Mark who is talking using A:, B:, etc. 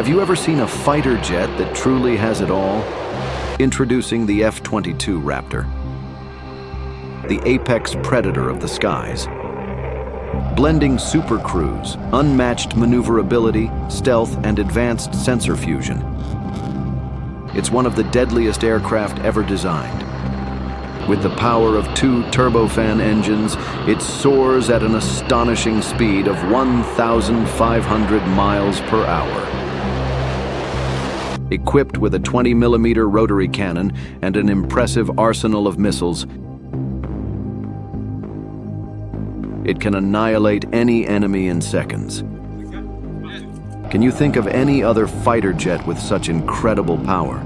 A: Have you ever seen a fighter jet that truly has it all? Introducing the F-22 Raptor, the apex predator of the skies. Blending supercruise, unmatched maneuverability, stealth, and advanced sensor fusion. It's one of the deadliest aircraft ever designed. With the power of 2 turbofan engines, it soars at an astonishing speed of 1,500 miles per hour. Equipped with a 20mm rotary cannon and an impressive arsenal of missiles, it can annihilate any enemy in seconds. Can you think of any other fighter jet with such incredible power?